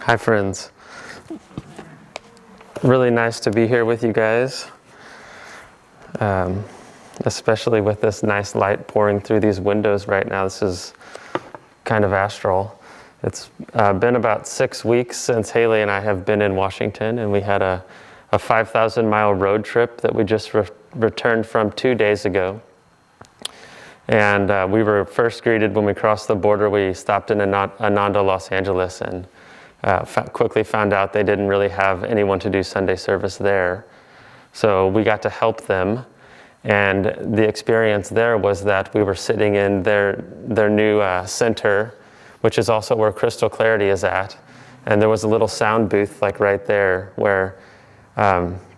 Hi, friends. Really nice to be here with you guys, especially with this nice light pouring through these windows right now. This is kind of astral. It's been about 6 weeks since Haley and I have been in Washington, and we had a 5,000-mile road trip that we just returned from 2 days ago. And we were first greeted when we crossed the border. We stopped in Ananda, Los Angeles, and quickly found out they didn't really have anyone to do Sunday service there. So we got to help them. And the experience there was that we were sitting in their new center, which is also where Crystal Clarity is at. And there was a little sound booth like right there where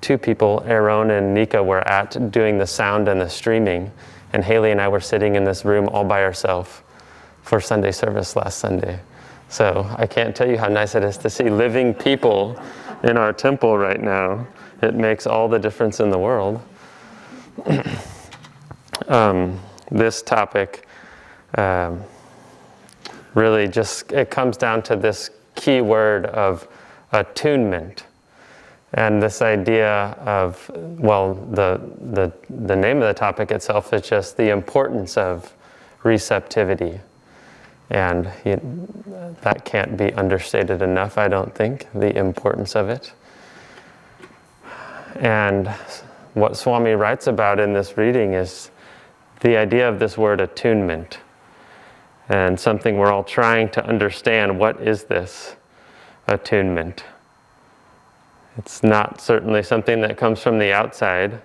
two people, Aaron and Nika, were at doing the sound and the streaming. And Haley and I were sitting in this room all by ourselves for Sunday service last Sunday. So I can't tell you how nice it is to see living people in our temple right now. It makes all the difference in the world. This topic really just, it comes down to this key word of attunement. And this idea of, well, the name of the topic itself is just the importance of receptivity. And that can't be understated enough, I don't think, the importance of it. And what Swami writes about in this reading is the idea of this word attunement, and something we're all trying to understand. What is this attunement? It's not certainly something that comes from the outside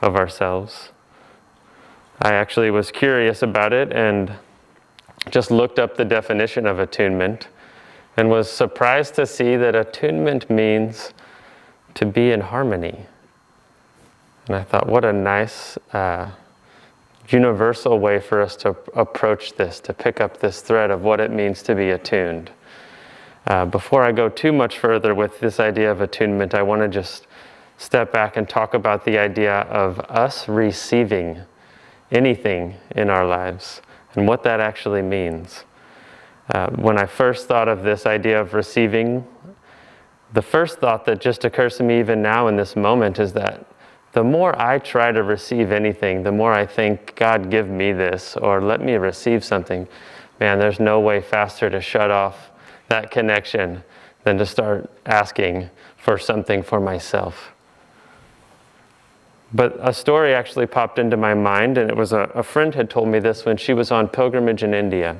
of ourselves. I actually was curious about it and just looked up the definition of attunement and was surprised to see that attunement means to be in harmony. And I thought, what a nice universal way for us to approach this, to pick up this thread of what it means to be attuned. Before I go too much further with this idea of attunement, I want to just step back and talk about the idea of us receiving anything in our lives and what that actually means. When I first thought of this idea of receiving, the first thought that just occurs to me even now in this moment is that the more I try to receive anything, the more I think, God, give me this, or let me receive something. Man, there's no way faster to shut off that connection than to start asking for something for myself. But a story actually popped into my mind, and it was a friend had told me this when she was on pilgrimage in India.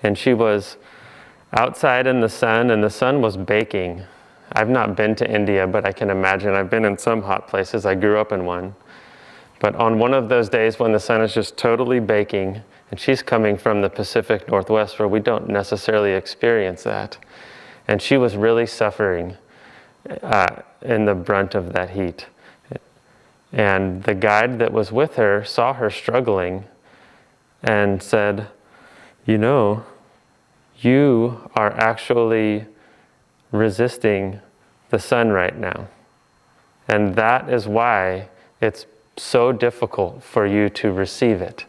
And she was outside in the sun, and the sun was baking. I've not been to India, but I can imagine. I've been in some hot places. I grew up in one. But on one of those days when the sun is just totally baking, and she's coming from the Pacific Northwest where we don't necessarily experience that, and she was really suffering in the brunt of that heat. And the guide that was with her saw her struggling and said, you are actually resisting the sun right now. And that is why it's so difficult for you to receive it.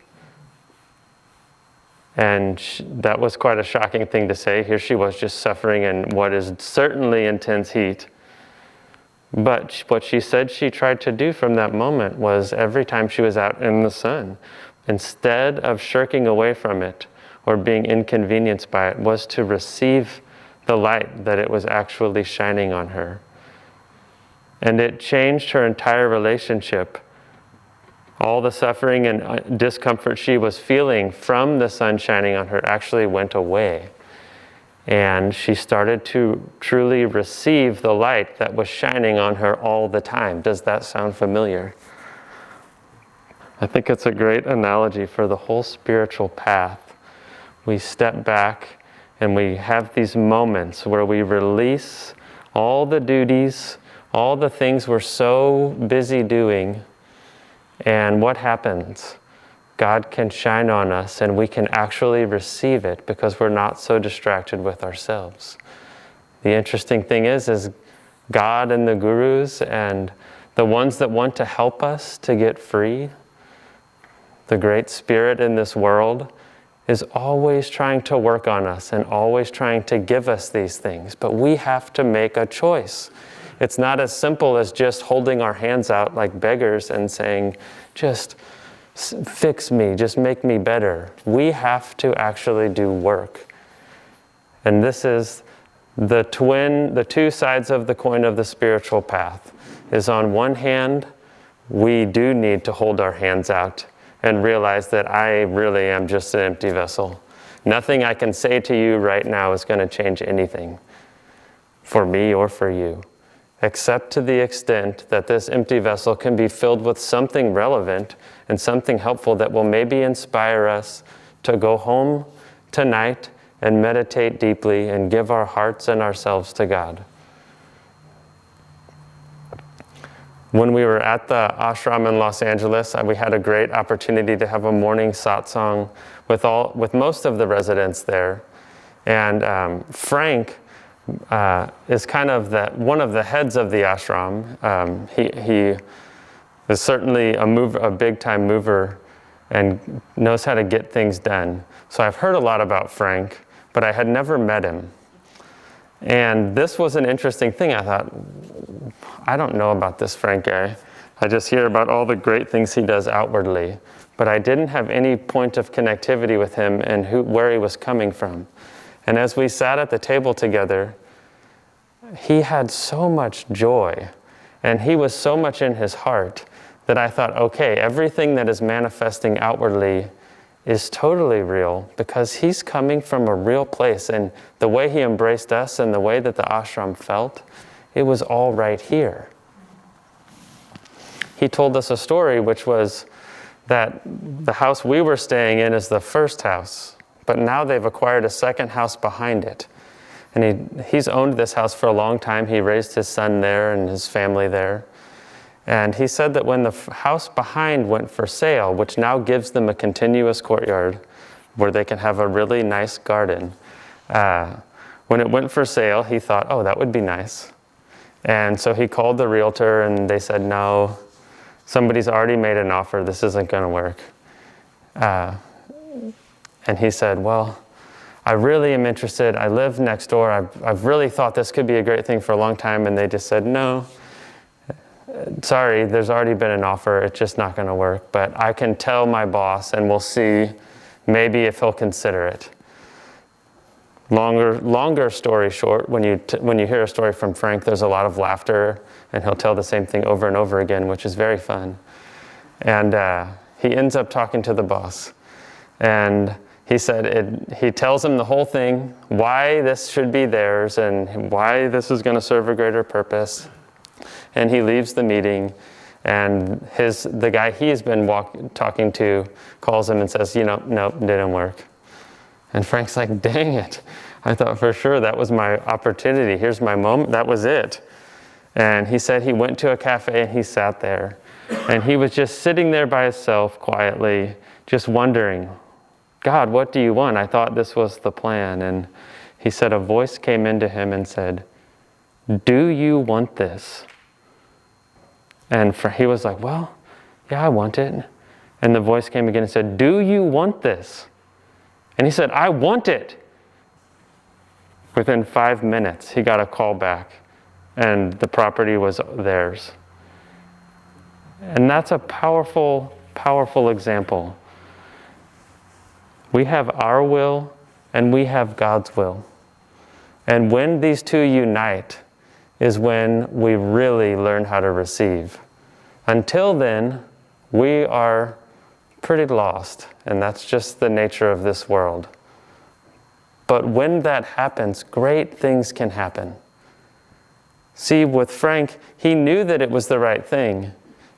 And that was quite a shocking thing to say. Here she was just suffering in what is certainly intense heat. But what she said she tried to do from that moment was every time she was out in the sun, instead of shirking away from it or being inconvenienced by it, was to receive the light that it was actually shining on her. And it changed her entire relationship. All the suffering and discomfort she was feeling from the sun shining on her actually went away. And she started to truly receive the light that was shining on her all the time. Does that sound familiar? I think it's a great analogy for the whole spiritual path. We step back and we have these moments where we release all the duties, all the things we're so busy doing. And what happens? God can shine on us and we can actually receive it because we're not so distracted with ourselves. The interesting thing is God and the gurus and the ones that want to help us to get free, the great spirit in this world, is always trying to work on us and always trying to give us these things. But we have to make a choice. It's not as simple as just holding our hands out like beggars and saying, just fix me, just make me better. We have to actually do work. And this is the two sides of the coin of the spiritual path. Is on one hand, we do need to hold our hands out and realize that I really am just an empty vessel. Nothing I can say to you right now is going to change anything for me or for you, except to the extent that this empty vessel can be filled with something relevant and something helpful that will maybe inspire us to go home tonight and meditate deeply and give our hearts and ourselves to God. When we were at the ashram in Los Angeles, we had a great opportunity to have a morning satsang with most of the residents there. And Frank is kind of one of the heads of the ashram. He is certainly a big-time mover and knows how to get things done. So I've heard a lot about Frank, but I had never met him. And this was an interesting thing. I thought, I don't know about this Frank guy. I just hear about all the great things he does outwardly, but I didn't have any point of connectivity with him and where he was coming from. And as we sat at the table together, he had so much joy, and he was so much in his heart that I thought, okay, everything that is manifesting outwardly is totally real because he's coming from a real place, and the way he embraced us and the way that the ashram felt, it was all right here. He told us a story, which was that the house we were staying in is the first house, but now they've acquired a second house behind it. And he's owned this house for a long time. He raised his son there and his family there. And he said that when the house behind went for sale, which now gives them a continuous courtyard where they can have a really nice garden, when it went for sale, he thought, oh, that would be nice. And so he called the realtor and they said, no, somebody's already made an offer. This isn't going to work. And he said, well, I really am interested. I live next door. I've really thought this could be a great thing for a long time. And they just said, no. Sorry, there's already been an offer. It's just not going to work. But I can tell my boss, and we'll see maybe if he'll consider it. Longer story short, when you hear a story from Frank, there's a lot of laughter, and he'll tell the same thing over and over again, which is very fun. And he ends up talking to the boss. And he said he tells him the whole thing, why this should be theirs, and why this is going to serve a greater purpose. And he leaves the meeting, and the guy he's been talking to calls him and says, nope, didn't work. And Frank's like, dang it. I thought for sure that was my opportunity. Here's my moment. That was it. And he said he went to a cafe and he sat there. And he was just sitting there by himself quietly, just wondering, God, what do you want? I thought this was the plan. And he said a voice came into him and said, do you want this? And he was like, well, yeah, I want it. And the voice came again and said, do you want this? And he said, I want it. Within 5 minutes, he got a call back, and the property was theirs. And that's a powerful, powerful example. We have our will, and we have God's will. And when these two unite is when we really learn how to receive. Until then, we are pretty lost, and that's just the nature of this world. But when that happens, great things can happen. See, with Frank, he knew that it was the right thing,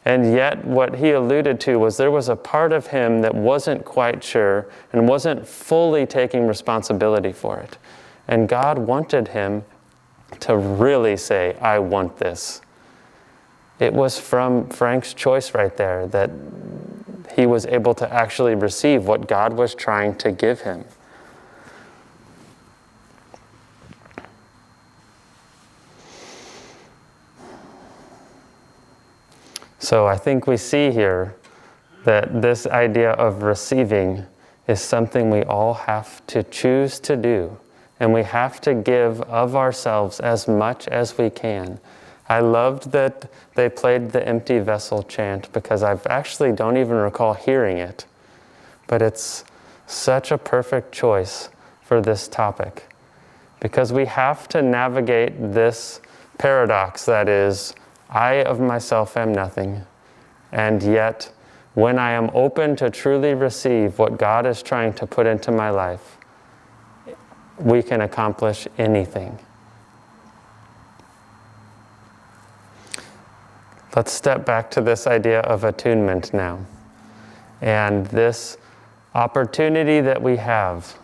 and yet what he alluded to was there was a part of him that wasn't quite sure and wasn't fully taking responsibility for it. And God wanted him to really say, I want this. It was from Frank's choice right there that he was able to actually receive what God was trying to give him. So I think we see here that this idea of receiving is something we all have to choose to do. And we have to give of ourselves as much as we can. I loved that they played the empty vessel chant because I actually don't even recall hearing it. But it's such a perfect choice for this topic. Because we have to navigate this paradox that is, I of myself am nothing. And yet, when I am open to truly receive what God is trying to put into my life, we can accomplish anything. Let's step back to this idea of attunement now. And this opportunity that we have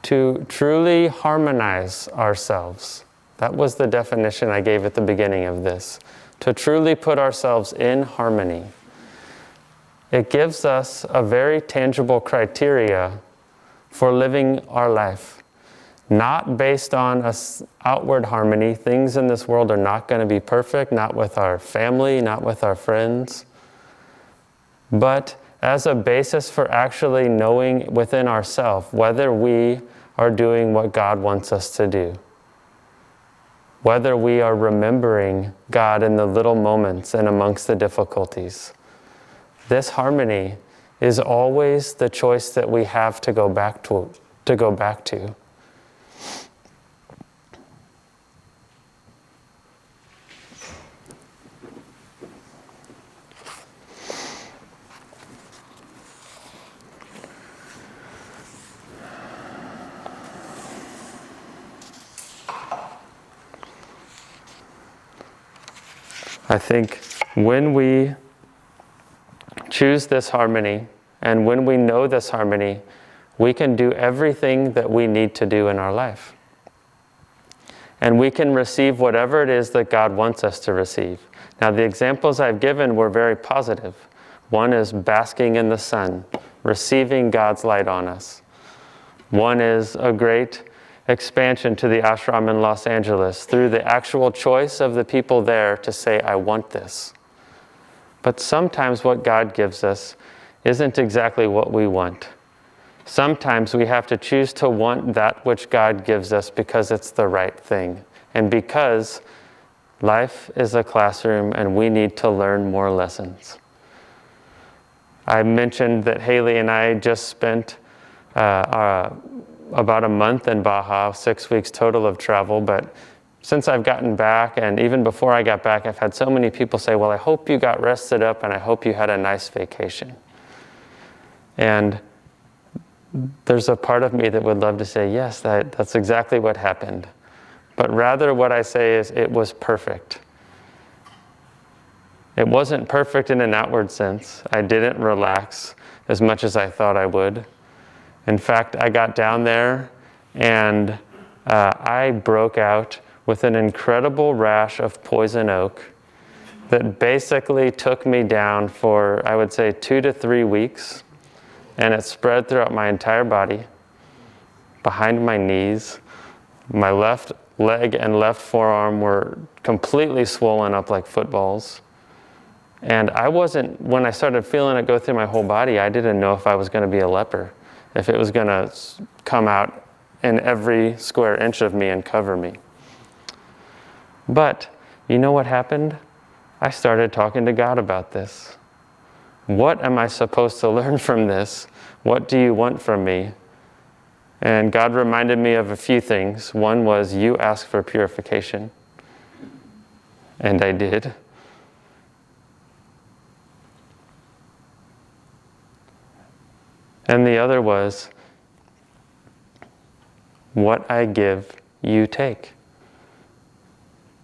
to truly harmonize ourselves. That was the definition I gave at the beginning of this. To truly put ourselves in harmony. It gives us a very tangible criteria for living our life. Not based on outward harmony. Things in this world are not going to be perfect, not with our family, not with our friends. But as a basis for actually knowing within ourselves whether we are doing what God wants us to do. Whether we are remembering God in the little moments and amongst the difficulties. This harmony is always the choice that we have to go back to. I think when we choose this harmony, and when we know this harmony, we can do everything that we need to do in our life. And we can receive whatever it is that God wants us to receive. Now, the examples I've given were very positive. One is basking in the sun, receiving God's light on us. One is a great expansion to the ashram in Los Angeles through the actual choice of the people there to say, I want this. But sometimes what God gives us isn't exactly what we want. Sometimes we have to choose to want that which God gives us because it's the right thing. And because life is a classroom and we need to learn more lessons. I mentioned that Haley and I just spent about a month in Baja, 6 weeks total of travel, but since I've gotten back, and even before I got back, I've had so many people say, well, I hope you got rested up and I hope you had a nice vacation. And there's a part of me that would love to say, yes, that's exactly what happened. But rather what I say is it was perfect. It wasn't perfect in an outward sense. I didn't relax as much as I thought I would. In fact, I got down there and I broke out with an incredible rash of poison oak that basically took me down for, I would say, 2 to 3 weeks. And it spread throughout my entire body, behind my knees. My left leg and left forearm were completely swollen up like footballs. And when I started feeling it go through my whole body, I didn't know if I was going to be a leper. If it was going to come out in every square inch of me and cover me. But you know what happened? I started talking to God about this. What am I supposed to learn from this? What do you want from me? And God reminded me of a few things. One was, you asked for purification. And I did. And the other was, what I give, you take.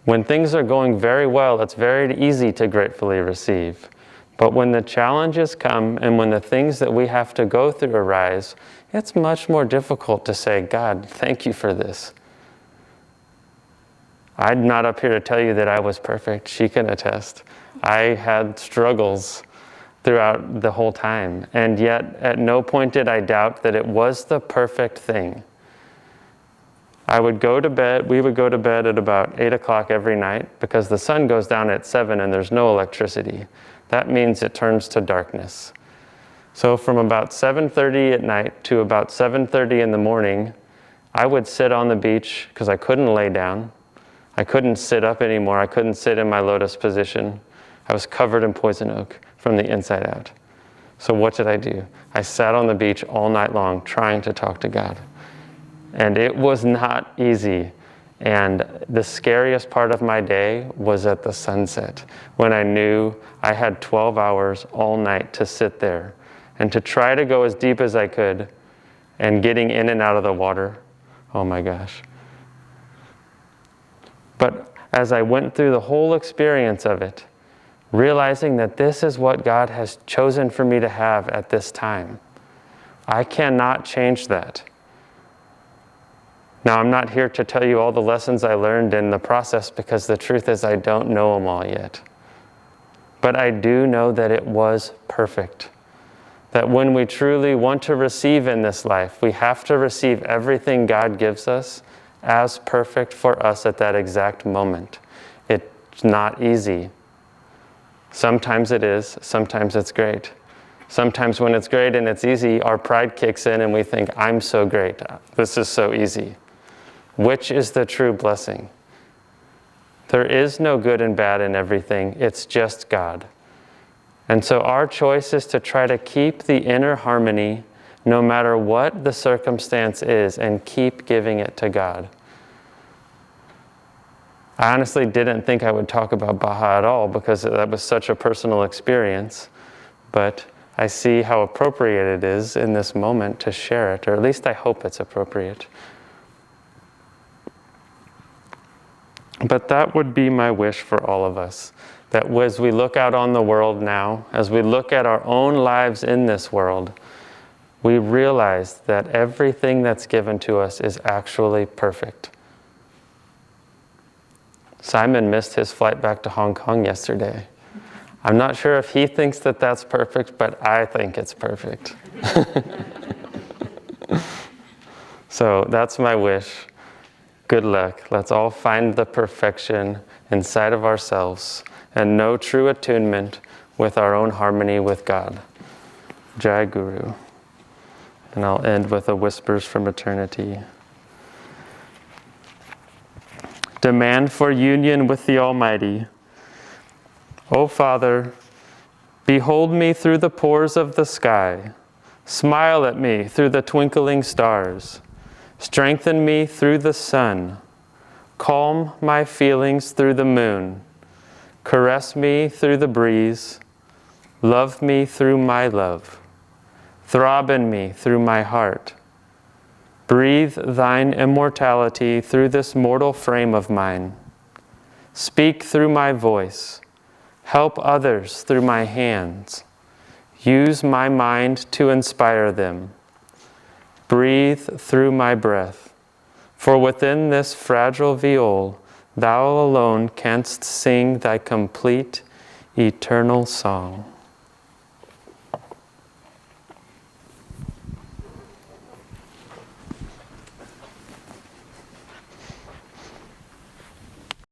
When things are going very well, it's very easy to gratefully receive. But when the challenges come and when the things that we have to go through arise, it's much more difficult to say, God, thank you for this. I'm not up here to tell you that I was perfect. She can attest. I had struggles throughout the whole time. And yet, at no point did I doubt that it was the perfect thing. We would go to bed at about 8 o'clock every night because the sun goes down at 7 and there's no electricity. That means it turns to darkness. So from about 7:30 at night to about 7:30 in the morning, I would sit on the beach because I couldn't lay down. I couldn't sit up anymore. I couldn't sit in my lotus position. I was covered in poison oak from the inside out. So what did I do? I sat on the beach all night long trying to talk to God. And it was not easy. And the scariest part of my day was at the sunset, when I knew I had 12 hours all night to sit there and to try to go as deep as I could, and getting in and out of the water. Oh my gosh. But as I went through the whole experience of it, realizing that this is what God has chosen for me to have at this time, I cannot change that. Now, I'm not here to tell you all the lessons I learned in the process, because the truth is I don't know them all yet. But I do know that it was perfect. That when we truly want to receive in this life, we have to receive everything God gives us as perfect for us at that exact moment. It's not easy. Sometimes it is, sometimes it's great. Sometimes when it's great and it's easy, our pride kicks in and we think, I'm so great, this is so easy. Which is the true blessing? There is no good and bad in everything, it's just God. And so our choice is to try to keep the inner harmony no matter what the circumstance is, and keep giving it to God. I honestly didn't think I would talk about Baha at all, because that was such a personal experience, but I see how appropriate it is in this moment to share it, or at least I hope it's appropriate. But that would be my wish for all of us, that as we look out on the world now, as we look at our own lives in this world, we realize that everything that's given to us is actually perfect. Simon missed his flight back to Hong Kong yesterday. I'm not sure if he thinks that that's perfect, but I think it's perfect. So that's my wish. Good luck. Let's all find the perfection inside of ourselves and know true attunement with our own harmony with God. Jai Guru. And I'll end with a Whispers from Eternity. Demand for union with the Almighty. O Father, behold me through the pores of the sky. Smile at me through the twinkling stars. Strengthen me through the sun. Calm my feelings through the moon. Caress me through the breeze. Love me through my love. Throb in me through my heart. Breathe thine immortality through this mortal frame of mine. Speak through my voice. Help others through my hands. Use my mind to inspire them. Breathe through my breath. For within this fragile viol, thou alone canst sing thy complete, eternal song.